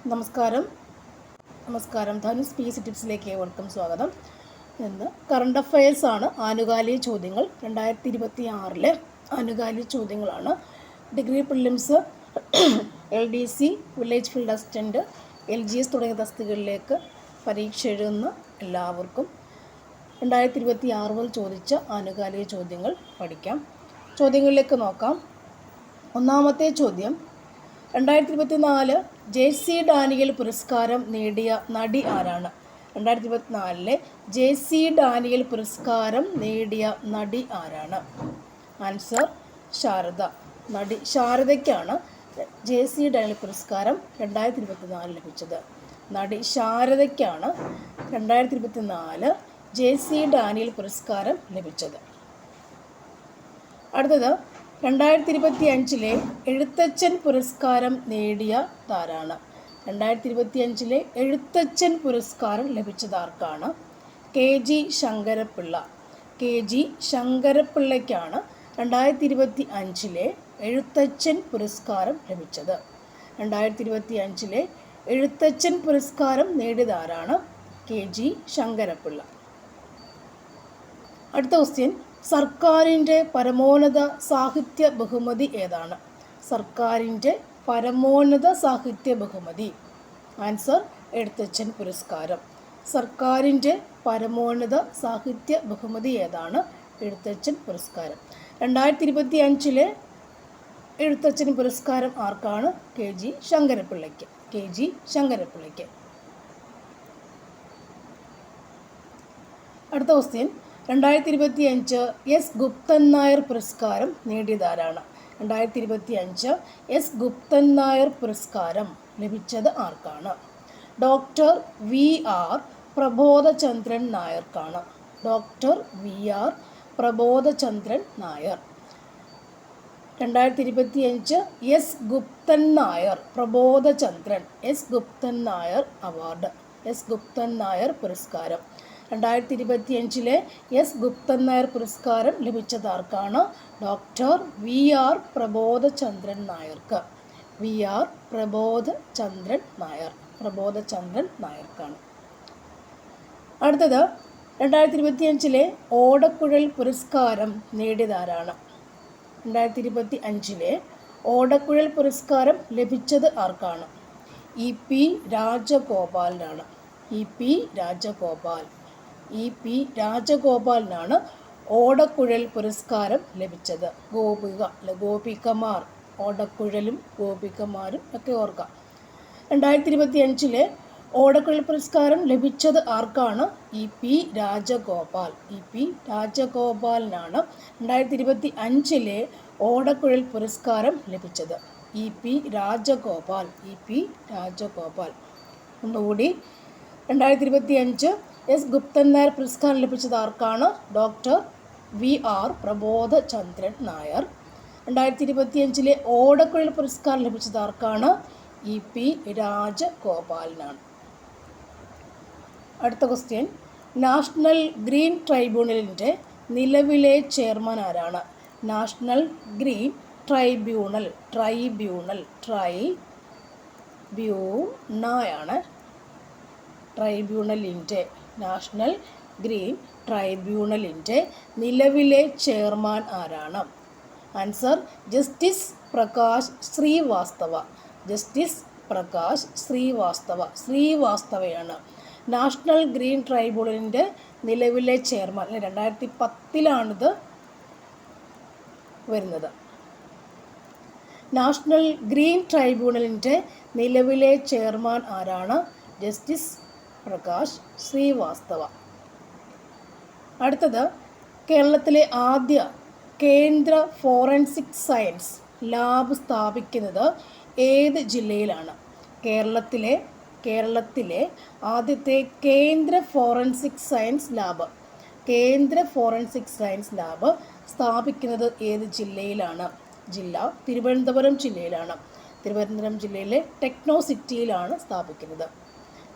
നമസ്കാരം ധനുസ് പി.എസ്.സി ടിപ്സിലേക്ക് ഏവർക്കും സ്വാഗതം. ഇന്ന് കറണ്ട് അഫയേഴ്സ് ആണ്. ആനുകാലിക ചോദ്യങ്ങൾ 2026 ആനുകാലിക ചോദ്യങ്ങളാണ്. Degree prelims, LDC, village field assistant, LGS തുടങ്ങിയ തസ്തികകളിലേക്ക് പരീക്ഷ എഴുതുന്ന എല്ലാവർക്കും 2026 മുതൽ ചോദിച്ച ആനുകാലിക ചോദ്യങ്ങൾ പഠിക്കാം. ചോദ്യങ്ങളിലേക്ക് നോക്കാം. ഒന്നാമത്തെ ചോദ്യം, 2024 JC ഡാനിയൽ പുരസ്കാരം നേടിയ നടി ആരാണ്? 2024 JC ഡാനിയൽ പുരസ്കാരം നേടിയ നടി ആരാണ്? ആൻസർ ശാരദ. നടി ശാരദയ്ക്കാണ് JC ഡാനിയൽ പുരസ്കാരം 2024 ലഭിച്ചത്. നടി ശാരദയ്ക്കാണ് 2024 JC ഡാനിയൽ പുരസ്കാരം ലഭിച്ചത്. അടുത്തത്, 2025 എഴുത്തച്ഛൻ പുരസ്കാരം നേടിയതാരാണ്? 2025 എഴുത്തച്ഛൻ പുരസ്കാരം ലഭിച്ചതാർക്കാണ്? KG ശങ്കരപ്പിള്ള. KG ശങ്കരപ്പിള്ളയ്ക്കാണ് 2025 എഴുത്തച്ഛൻ പുരസ്കാരം ലഭിച്ചത്. 2025 എഴുത്തച്ഛൻ പുരസ്കാരം നേടിയതാരാണ്? KG ശങ്കരപ്പിള്ള. അടുത്ത ക്വസ്റ്റ്യൻ, സർക്കാരിൻ്റെ പരമോന്നത സാഹിത്യ ബഹുമതി ഏതാണ്? സർക്കാരിൻ്റെ പരമോന്നത സാഹിത്യ ബഹുമതി. ആൻസർ എഴുത്തച്ഛൻ പുരസ്കാരം. സർക്കാരിൻ്റെ പരമോന്നത സാഹിത്യ ബഹുമതി ഏതാണ്? എഴുത്തച്ഛൻ പുരസ്കാരം. 2025 എഴുത്തച്ഛൻ പുരസ്കാരം ആർക്കാണ്? KG ശങ്കരപ്പിള്ളയ്ക്ക്. KG ശങ്കരപ്പിള്ളയ്ക്ക്. അടുത്ത ക്വസ്റ്റ്യൻ, 2025 S ഗുപ്തൻ നായർ പുരസ്കാരം നേടിയതാരാണ്? 2025 S ഗുപ്തൻ നായർ പുരസ്കാരം ലഭിച്ചത് ആർക്കാണ്? ഡോക്ടർ VR പ്രബോധചന്ദ്രൻ നായർക്കാണ്. Doctor VR Prabodhachandran Nair. 2025 S Guptan Nair Prabodhachandran S Guptan Nair award. S Guptan Nair പുരസ്കാരം. 2025 S ഗുപ്തൻ നായർ പുരസ്കാരം ലഭിച്ചതാർക്കാണ്? ഡോക്ടർ VR പ്രബോധചന്ദ്രൻ നായർക്ക്. VR പ്രബോധചന്ദ്രൻ നായർ. പ്രബോധചന്ദ്രൻ നായർക്കാണ്. അടുത്തത്, 2025 ഓടക്കുഴൽ പുരസ്കാരം നേടിയതാരാണ്? 2025 ഓടക്കുഴൽ പുരസ്കാരം ലഭിച്ചത് ആർക്കാണ്? EP രാജഗോപാലിനാണ്. EP രാജഗോപാൽ. EP രാജഗോപാലിനാണ് ഓടക്കുഴൽ പുരസ്കാരം ലഭിച്ചത്. ഗോപികമാർ, ഓടക്കുഴലും ഗോപികമാരും ഒക്കെ ഓർക്കാം. 2025 ഓടക്കുഴൽ പുരസ്കാരം ലഭിച്ചത് ആർക്കാണ്? EP രാജഗോപാൽ. EP രാജഗോപാലിനാണ് 2025 ഓടക്കുഴൽ പുരസ്കാരം ലഭിച്ചത്. EP രാജഗോപാൽ. EP രാജഗോപാൽ. ഒന്നുകൂടി, 2025 S ഗുപ്തൻ നായർ പുരസ്കാരം ലഭിച്ചത് ആർക്കാണ്? Doctor VR Prabodhachandran Nair. 2025 ഓടക്കുഴൽ പുരസ്കാരം ലഭിച്ചത് ആർക്കാണ്? EP രാജഗോപാലിനാണ്. അടുത്ത ക്വസ്റ്റ്യൻ, നാഷണൽ ഗ്രീൻ ട്രൈബ്യൂണലിൻ്റെ നിലവിലെ ചെയർമാൻ ആരാണ്? നാഷണൽ ഗ്രീൻ ട്രൈബ്യൂണലാണ്. ട്രൈബ്യൂണലിൻ്റെ നാഷണൽ ഗ്രീൻ ട്രൈബ്യൂണലിൻ്റെ നിലവിലെ ചെയർമാൻ ആരാണ്? Answer Justice Prakash Srivastava. Justice Prakash Srivastava. ശ്രീവാസ്തവയാണ് നാഷണൽ ഗ്രീൻ ട്രൈബ്യൂണലിൻ്റെ നിലവിലെ ചെയർമാൻ. 2010 വരുന്നത്. നാഷണൽ ഗ്രീൻ ട്രൈബ്യൂണലിൻ്റെ നിലവിലെ ചെയർമാൻ ആരാണ്? ജസ്റ്റിസ് പ്രകാശ് ശ്രീവാസ്തവ. അടുത്തത്, കേരളത്തിലെ ആദ്യ കേന്ദ്ര ഫോറൻസിക് സയൻസ് ലാബ് സ്ഥാപിക്കുന്നത് ഏത് ജില്ലയിലാണ്? കേരളത്തിലെ ആദ്യത്തെ കേന്ദ്ര ഫോറൻസിക് സയൻസ് ലാബ് സ്ഥാപിക്കുന്നത് ഏത് ജില്ലയിലാണ്? ജില്ല തിരുവനന്തപുരം ജില്ലയിലാണ്. തിരുവനന്തപുരം ജില്ലയിലെ ടെക്നോ സിറ്റിയിലാണ് സ്ഥാപിക്കുന്നത്.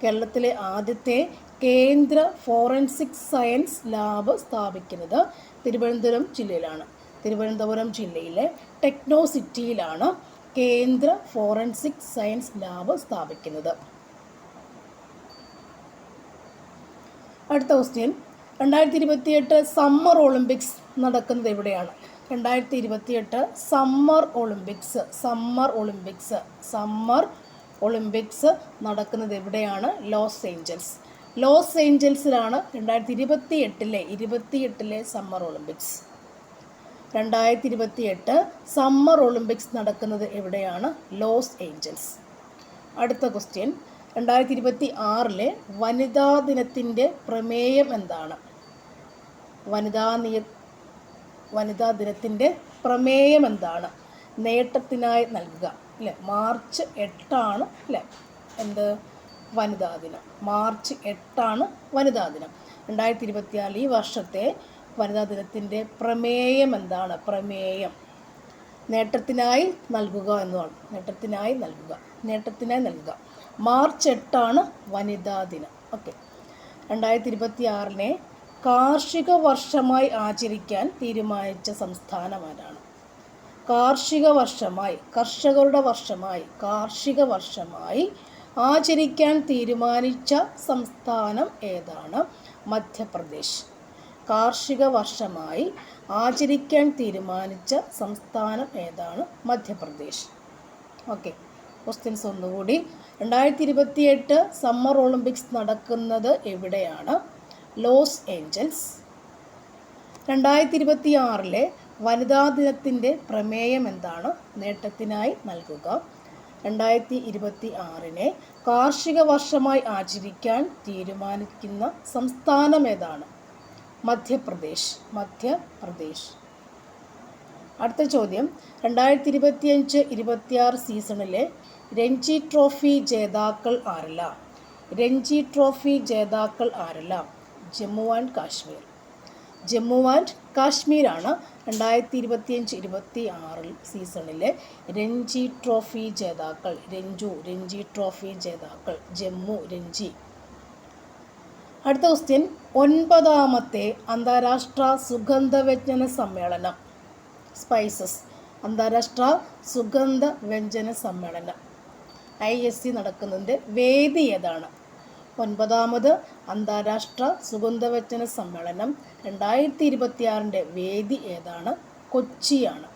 കേരളത്തിലെ ആദ്യത്തെ കേന്ദ്ര ഫോറൻസിക് സയൻസ് ലാബ് സ്ഥാപിക്കുന്നത് തിരുവനന്തപുരം ജില്ലയിലാണ്. തിരുവനന്തപുരം ജില്ലയിലെ ടെക്നോ സിറ്റിയിലാണ് കേന്ദ്ര ഫോറൻസിക് സയൻസ് ലാബ് സ്ഥാപിക്കുന്നത്? അടുത്ത ക്വസ്റ്റ്യൻ, 2028 സമ്മർ ഒളിമ്പിക്സ് നടക്കുന്നത് എവിടെയാണ്? 2028 സമ്മർ ഒളിമ്പിക്സ് നടക്കുന്നത് എവിടെയാണ്? ലോസ് ഏഞ്ചൽസിലാണ് 2028 സമ്മർ ഒളിമ്പിക്സ്. 2028 സമ്മർ ഒളിമ്പിക്സ് നടക്കുന്നത് എവിടെയാണ്? Los Angeles. അടുത്ത ക്വസ്റ്റ്യൻ, 2026 വനിതാ ദിനത്തിൻ്റെ പ്രമേയം എന്താണ്? വനിതാ ദിനത്തിൻ്റെ പ്രമേയം എന്താണ്? നേട്ടത്തിനായി നൽകുക, അല്ലേ? മാർച്ച് 8 അല്ലേ വനിതാ ദിനം. മാർച്ച് 8 വനിതാ ദിനം. 2024 ഈ വർഷത്തെ വനിതാ ദിനത്തിൻ്റെ പ്രമേയം എന്താണ്? നേട്ടത്തിനായി നൽകുക എന്നതാണ്. നേട്ടത്തിനായി നൽകുക. മാർച്ച് 8 വനിതാ ദിനം. ഓക്കെ. 2026 കാർഷിക വർഷമായി ആചരിക്കാൻ തീരുമാനിച്ച സംസ്ഥാനമാരാണ്? കർഷകരുടെ വർഷമായി കാർഷിക വർഷമായി ആചരിക്കാൻ തീരുമാനിച്ച സംസ്ഥാനം ഏതാണ്? മധ്യപ്രദേശ്. കാർഷിക വർഷമായി ആചരിക്കാൻ തീരുമാനിച്ച സംസ്ഥാനം ഏതാണ്? മധ്യപ്രദേശ്. ഓക്കെ. ക്വസ്റ്റ്യൻസ് ഒന്നുകൂടി. 2028 സമ്മർ ഒളിമ്പിക്സ് നടക്കുന്നത് എവിടെയാണ്? Los Angeles. 2026 വനിതാ ദിനത്തിൻ്റെ പ്രമേയം എന്താണ്? നേട്ടത്തിനായി നൽകുക. 2026 കാർഷിക വർഷമായി ആചരിക്കാൻ തീരുമാനിക്കുന്ന സംസ്ഥാനം ഏതാണ്? മധ്യപ്രദേശ്. അടുത്ത ചോദ്യം, 2025-26 സീസണിലെ രഞ്ജി ട്രോഫി ജേതാക്കൾ ആരെല്ലാം? ജമ്മു ആൻഡ് കാശ്മീരാണ് 2025-26 സീസണിലെ രഞ്ജി ട്രോഫി ജേതാക്കൾ. ജമ്മു രഞ്ജി. അടുത്ത ക്വസ്റ്റ്യൻ, 9ാമത്തെ അന്താരാഷ്ട്ര സുഗന്ധവ്യഞ്ജന സമ്മേളനം സ്പൈസസ് അന്താരാഷ്ട്ര സുഗന്ധവ്യഞ്ജന സമ്മേളനം ISC നടക്കുന്നതിൻ്റെ വേദി ഏതാണ്? 9ാമത് അന്താരാഷ്ട്ര സുഗന്ധവ്യഞ്ജന സമ്മേളനം 2026 വേദി ഏതാണ്? കൊച്ചിയാണ്.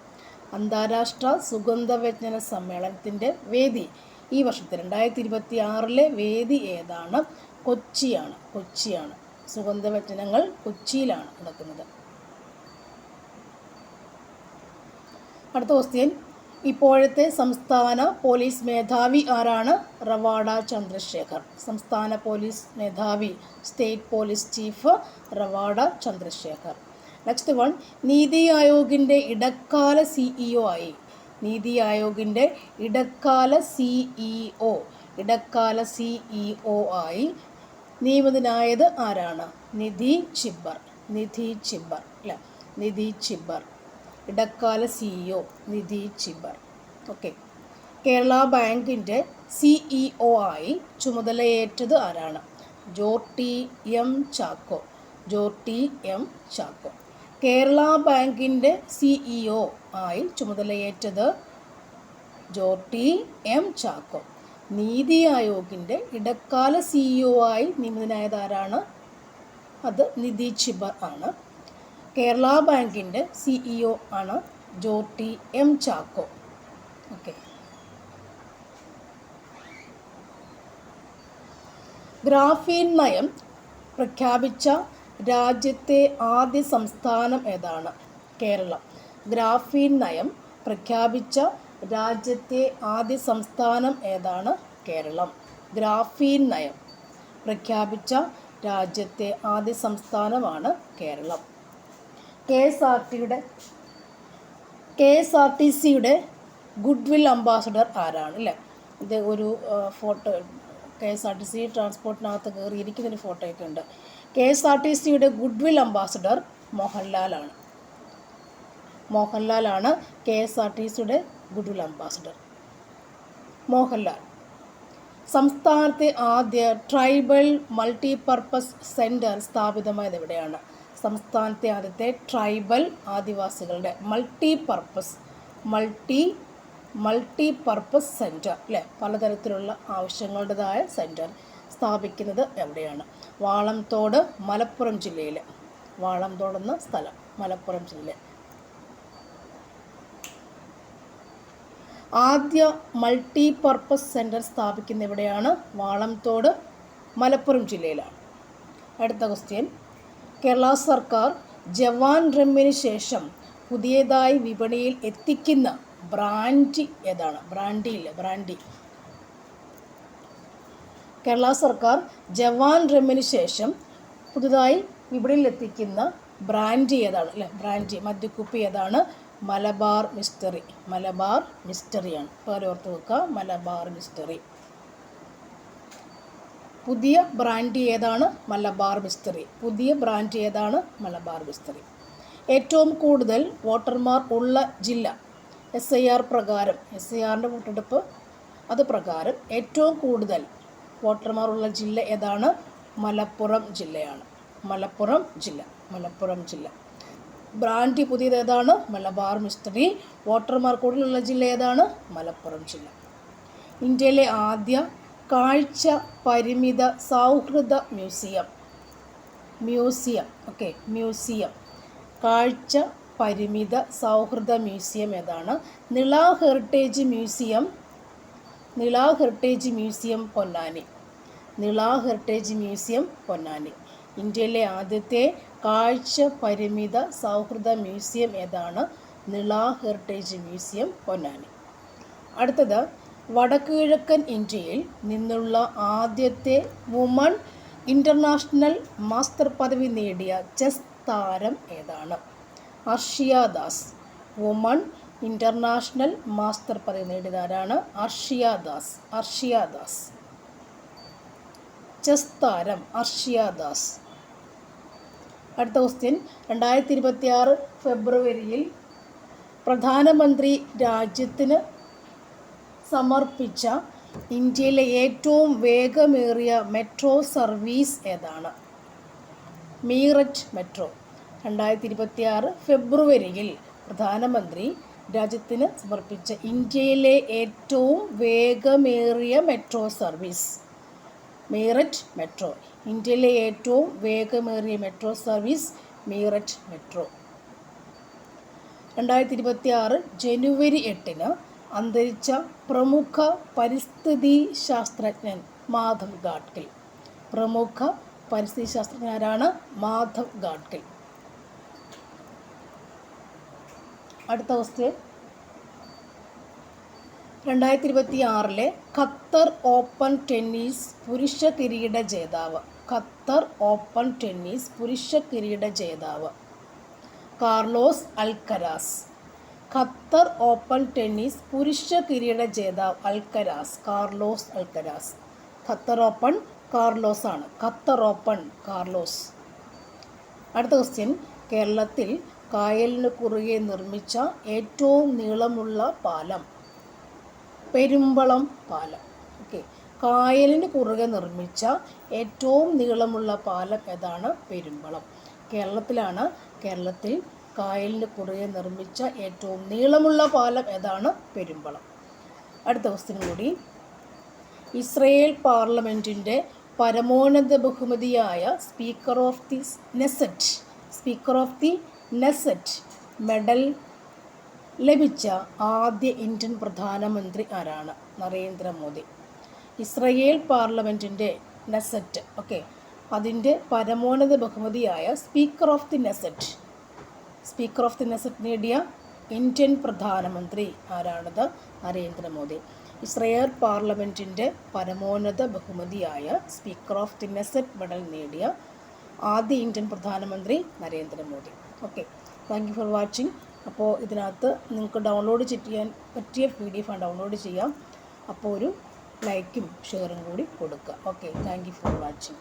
അന്താരാഷ്ട്ര സുഗന്ധവ്യഞ്ജന സമ്മേളനത്തിൻ്റെ വേദി ഈ വർഷത്തെ 2026 വേദി ഏതാണ്? കൊച്ചിയാണ്. സുഗന്ധവ്യഞ്ജനങ്ങൾ കൊച്ചിയിലാണ് നടക്കുന്നത്. അടുത്ത ക്വസ്റ്റ്യൻ, ഇപ്പോഴത്തെ സംസ്ഥാന പോലീസ് മേധാവി ആരാണ്? റവാഡ ചന്ദ്രശേഖർ. സംസ്ഥാന പോലീസ് മേധാവി, state police chief Ravada Chandrashekhar. Next one, NITI ആയോഗിൻ്റെ ഇടക്കാല CEO ആയി നിയമിതനായത് ആരാണ്? നിധി ചിബ്ബർ. ഇടക്കാല CEO നിധി ചിബ്ബർ. ഓക്കെ. കേരള ബാങ്കിൻ്റെ CEO ആയി ചുമതലയേറ്റത് ആരാണ്? ജോർട്ടി എം ചാക്കോ. കേരള ബാങ്കിൻ്റെ CEO ആയി ചുമതലയേറ്റത് ജോർട്ടി എം ചാക്കോ. നീതി ആയോഗിൻ്റെ ഇടക്കാല CEO ആയി നിയമിതനായത് ആരാണ്? അത് നിധി ചിബ്ബർ ആണ്. കേരള ബാങ്കിൻ്റെ CEO ആണ് Jorty M Chacko. Okay. Graphene നയം പ്രഖ്യാപിച്ച രാജ്യത്തെ ആദ്യ സംസ്ഥാനം ഏതാണ്? കേരളം. ഗ്രാഫീൻ നയം പ്രഖ്യാപിച്ച രാജ്യത്തെ ആദ്യ സംസ്ഥാനം ഏതാണ്? കേരളം. ഗ്രാഫീൻ നയം പ്രഖ്യാപിച്ച രാജ്യത്തെ ആദ്യ സംസ്ഥാനമാണ് കേരളം. KSRTCയുടെ ഗുഡ്വിൽ അംബാസഡർ ആരാണ്? അല്ലേ, ഇത് ഒരു ഫോട്ടോ KSRTC ട്രാൻസ്പോർട്ടിനകത്ത് കയറിയിരിക്കുന്നൊരു ഫോട്ടോയൊക്കെ ഉണ്ട്. KSRTCയുടെ ഗുഡ്വിൽ അംബാസഡർ മോഹൻലാലാണ് KSRTCയുടെ ഗുഡ്വിൽ അംബാസഡർ. മോഹൻലാൽ. സംസ്ഥാനത്തെ ആദ്യ ട്രൈബൽ മൾട്ടിപർപ്പസ് സെൻറ്റർ സ്ഥാപിതമായത് എവിടെയാണ്? സംസ്ഥാനത്തെ ആദ്യത്തെ ട്രൈബൽ ആദിവാസികളുടെ മൾട്ടിപർപ്പസ് മൾട്ടി പർപ്പസ് സെൻറ്റർ അല്ലേ, പലതരത്തിലുള്ള ആവശ്യങ്ങളുടേതായ സെൻറ്റർ സ്ഥാപിക്കുന്നത് എവിടെയാണ്? വാളംതോട്, മലപ്പുറം ജില്ലയിൽ. വാളംതോട് എന്ന സ്ഥലം മലപ്പുറം ജില്ല. ആദ്യ മൾട്ടി പർപ്പസ് സെൻറ്റർ സ്ഥാപിക്കുന്ന എവിടെയാണ്? വാളംതോട്, മലപ്പുറം ജില്ലയിലാണ്. അടുത്ത ക്വസ്റ്റ്യൻ, കേരള സർക്കാർ ജവാൻ റമ്മിന് ശേഷം പുതിയതായി വിപണിയിൽ എത്തിക്കുന്ന ബ്രാൻഡി ഏതാണ്? ബ്രാൻഡി. കേരള സർക്കാർ ജവാൻ റമ്മിന് ശേഷം പുതുതായി വിപണിയിൽ എത്തിക്കുന്ന ബ്രാൻഡി ഏതാണ്? അല്ലേ, ബ്രാൻഡി മദ്യക്കുപ്പി ഏതാണ്? മലബാർ മിസ്റ്ററിയാണ്. പേര് ഓർത്ത് വെക്കുക, മലബാർ മിസ്റ്ററി. പുതിയ ബ്രാൻഡി ഏതാണ്? മലബാർ മിസ്റ്ററി. ഏറ്റവും കൂടുതൽ വോട്ടർമാർ ഉള്ള ജില്ല SIR പ്രകാരം, SIRൻ്റെ വോട്ടെടുപ്പ് അത് പ്രകാരം ഏറ്റവും കൂടുതൽ വോട്ടർമാർ ഉള്ള ജില്ല ഏതാണ്? മലപ്പുറം ജില്ല. ബ്രാൻഡി പുതിയത് ഏതാണ്? മലബാർ മിസ്റ്ററി. വോട്ടർമാർ കൂടുതലുള്ള ജില്ല ഏതാണ്? മലപ്പുറം ജില്ല. ഇന്ത്യയിലെ ആദ്യ കാഴ്ച പരിമിത സൗഹൃദ മ്യൂസിയം. കാഴ്ച പരിമിത സൗഹൃദ മ്യൂസിയം ഏതാണ്? Nila heritage museum Ponnani. ഇന്ത്യയിലെ ആദ്യത്തെ കാഴ്ച പരിമിത സൗഹൃദ മ്യൂസിയം ഏതാണ്? Nila heritage museum Ponnani. അടുത്തത്, വടക്കുകിഴക്കൻ ഇന്ത്യയിൽ നിന്നുള്ള ആദ്യത്തെ വുമൺ ഇൻ്റർനാഷണൽ മാസ്റ്റർ പദവി നേടിയ ചെസ് താരം ഏതാണ്? Arshiya Das. Woman international master പദവി നേടിയതാരാണ്? അർഷിയ ദാസ്. ചെസ് താരം അർഷിയ ദാസ്. അടുത്ത ക്വസ്റ്റ്യൻ, 2026 ഫെബ്രുവരിയിൽ പ്രധാനമന്ത്രി രാജ്യത്തിന് സമർപ്പിച്ച ഇന്ത്യയിലെ ഏറ്റവും വേഗമേറിയ മെട്രോ സർവീസ് ഏതാണ്? മീററ്റ് മെട്രോ. 2026 ഫെബ്രുവരിയിൽ പ്രധാനമന്ത്രി രാജ്യത്തിന് സമർപ്പിച്ച ഇന്ത്യയിലെ ഏറ്റവും വേഗമേറിയ മെട്രോ സർവീസ് മീററ്റ് മെട്രോ. ഇന്ത്യയിലെ ഏറ്റവും വേഗമേറിയ മെട്രോ സർവീസ് മീററ്റ് മെട്രോ. 2026 ജനുവരി 8 അന്തരിച്ച പ്രമുഖ പരിസ്ഥിതി ശാസ്ത്രജ്ഞൻ മാധവ് ഗാഡ്ഗിൽ. ആരാണ്? മാധവ് ഗാഡ്ഗിൽ. അടുത്ത ക്വസ്റ്റ്യൻ, 2026 ഖത്തർ ഓപ്പൺ ടെന്നീസ് പുരുഷ കിരീട ജേതാവ് Carlos Alcaraz. Qatar Open tennis പുരുഷ കിരീട ജേതാവ് Carlos Alcaraz. Qatar Open Carlos. അടുത്ത ക്വസ്റ്റ്യൻ, കേരളത്തിൽ കായലിന് കുറുകെ നിർമ്മിച്ച ഏറ്റവും നീളമുള്ള പാലം? പെരുമ്പളം പാലം. കായലിന് കുറുകെ നിർമ്മിച്ച ഏറ്റവും നീളമുള്ള പാലം ഏതാണ്? പെരുമ്പളം. കേരളത്തിൽ കായലിന് കുറുകെ നിർമ്മിച്ച ഏറ്റവും നീളമുള്ള പാലം ഏതാണ്? പെരുമ്പളം. അടുത്ത ക്വസ്റ്റ്യൻ കൂടി, ഇസ്രയേൽ പാർലമെൻറ്റിൻ്റെ പരമോന്നത ബഹുമതിയായ speaker of the Knesset medal ലഭിച്ച ആദ്യ ഇന്ത്യൻ പ്രധാനമന്ത്രി ആരാണ്? നരേന്ദ്രമോദി. ഇസ്രയേൽ പാർലമെൻറ്റിൻ്റെ നെസറ്റ് അതിൻ്റെ പരമോന്നത ബഹുമതിയായ സ്പീക്കർ ഓഫ് ദി നെസറ്റ് നേടിയ ഇന്ത്യൻ പ്രധാനമന്ത്രി ആരാണത്? നരേന്ദ്രമോദി. ഇസ്രയേൽ പാർലമെൻറ്റിൻ്റെ പരമോന്നത ബഹുമതിയായ speaker of the Knesset medal നേടിയ ആദ്യ ഇന്ത്യൻ പ്രധാനമന്ത്രി Narendra Modi. Thank you for watching. അപ്പോൾ ഇതിനകത്ത് നിങ്ങൾക്ക് ഡൗൺലോഡ് ചെയ്യാൻ പറ്റിയ PDF ഡൗൺലോഡ് ചെയ്യാം. അപ്പോൾ ഒരു ലൈക്കും ഷെയറും കൂടി കൊടുക്കുക. Thank you for watching.